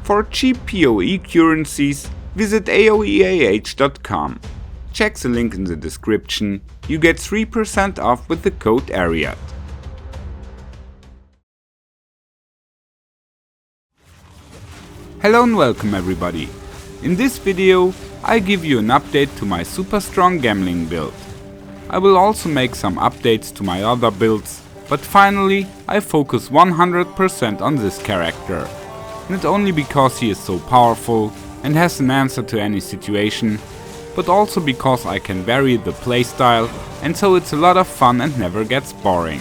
For cheap PoE currencies, visit aoeah.com. Check the link in the description, you get 3% off with the code ARIAD. Hello and welcome everybody. In this video, I give you an update to my super strong Gemmling build. I will also make some updates to my other builds, but finally I focus 100% on this character. Not only because he is so powerful and has an answer to any situation, but also because I can vary the playstyle and so it's a lot of fun and never gets boring.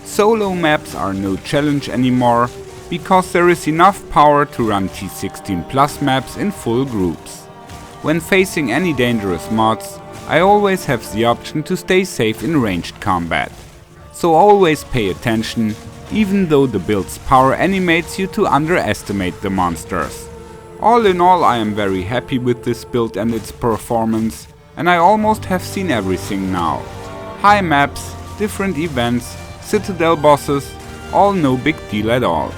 Solo maps are no challenge anymore, because there is enough power to run T16 plus maps in full groups. When facing any dangerous mods, I always have the option to stay safe in ranged combat. So always pay attention, even though the build's power animates you to underestimate the monsters. All in all, I am very happy with this build and its performance, and I almost have seen everything now. High maps, different events, citadel bosses, all no big deal at all.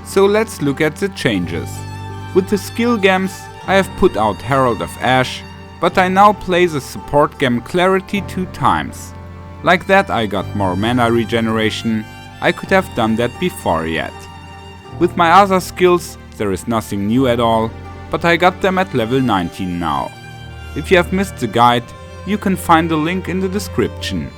So let's look at the changes. With the skill gems, I have put out Herald of Ash, but I now play the support gem Clarity 2 times. Like that I got more mana regeneration, I could have done that before yet. With my other skills there is nothing new at all, but I got them at level 19 now. If you have missed the guide, you can find the link in the description.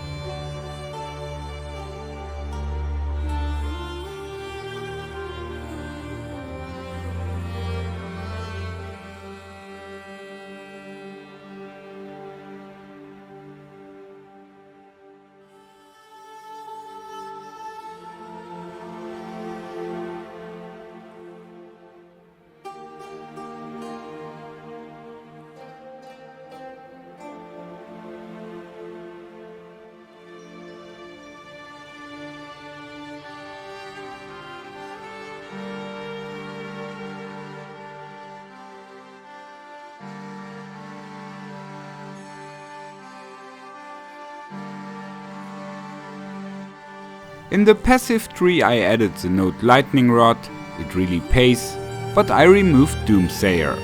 In the passive tree I added the node Lightning Rod, it really pays, but I removed Doomsayer.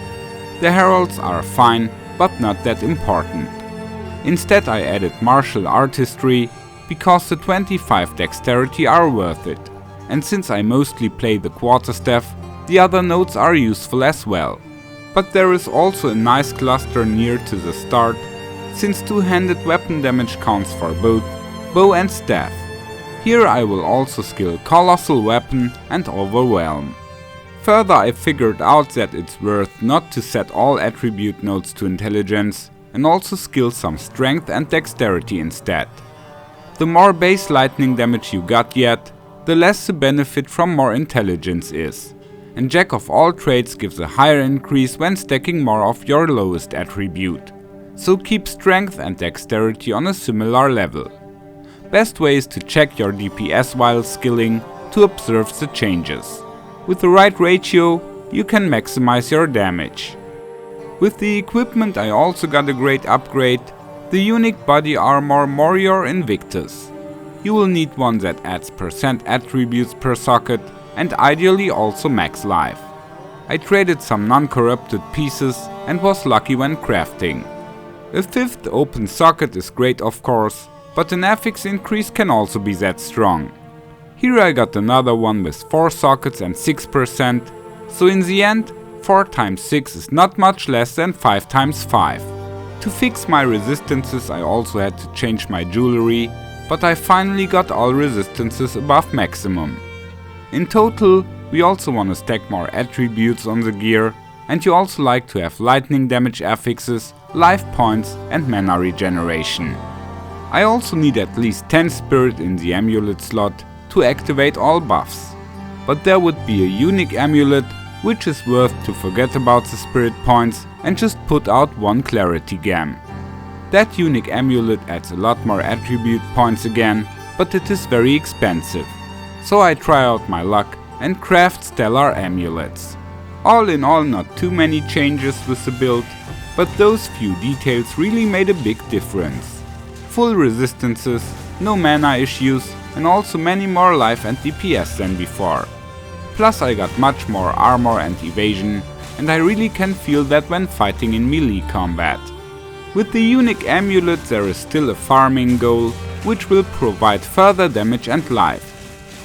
The heralds are fine, but not that important. Instead I added Martial Artistry, because the 25 dexterity are worth it, and since I mostly play the quarterstaff, the other nodes are useful as well. But there is also a nice cluster near to the start, since two-handed weapon damage counts for both bow and staff. Here I will also skill Colossal Weapon and Overwhelm. Further I figured out that it's worth not to set all attribute nodes to intelligence and also skill some strength and dexterity instead. The more base lightning damage you got yet, the less the benefit from more intelligence is. And Jack of all trades gives a higher increase when stacking more of your lowest attribute. So keep strength and dexterity on a similar level. Best way is to check your DPS while skilling to observe the changes. With the right ratio, you can maximize your damage. With the equipment I also got a great upgrade, the unique body armor Morior Invictus. You will need one that adds % attributes per socket and ideally also max life. I traded some non-corrupted pieces and was lucky when crafting. A 5th open socket is great of course, but an affix increase can also be that strong. Here I got another one with 4 sockets and 6%, so in the end 4 times 6 is not much less than 5 times 5. To fix my resistances I also had to change my jewelry, but I finally got all resistances above maximum. In total, we also want to stack more attributes on the gear, and you also like to have lightning damage affixes, life points and mana regeneration. I also need at least 10 spirit in the amulet slot to activate all buffs. But there would be a unique amulet which is worth to forget about the spirit points and just put out one clarity gem. That unique amulet adds a lot more attribute points again, but it is very expensive. So I try out my luck and craft stellar amulets. All in all, not too many changes with the build, but those few details really made a big difference. Full resistances, no mana issues, and also many more life and DPS than before. Plus I got much more armor and evasion, and I really can feel that when fighting in melee combat. With the unique amulet there is still a farming goal, which will provide further damage and life.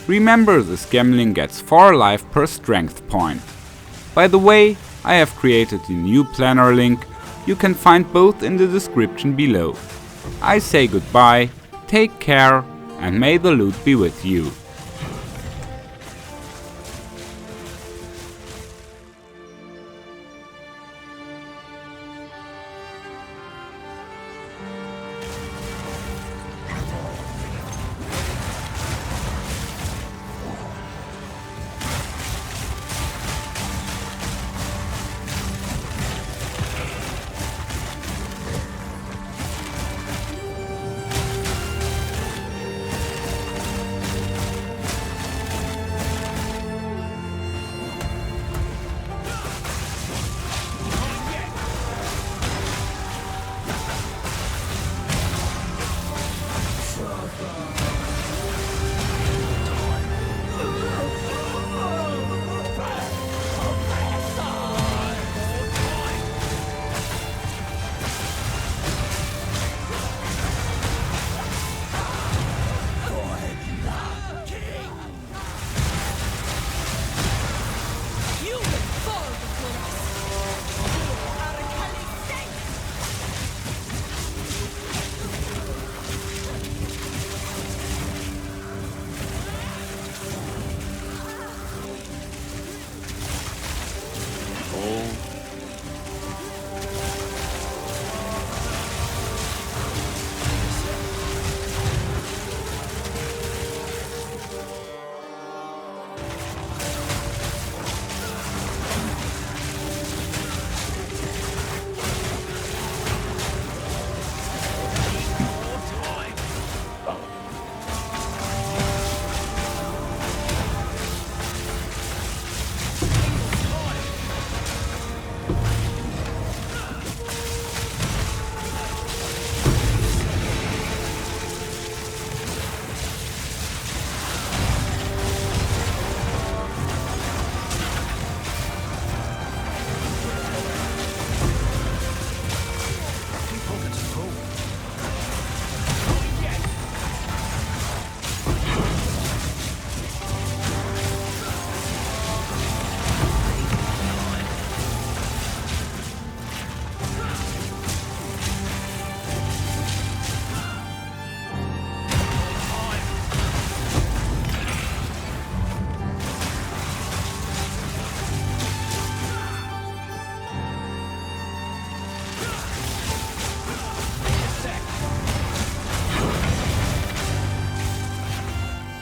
Remember, this Gemmling gets 4 life per strength point. By the way, I have created a new planner link, you can find both in the description below. I say goodbye, take care, and may the loot be with you.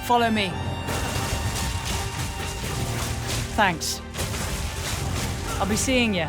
Follow me. Thanks. I'll be seeing you.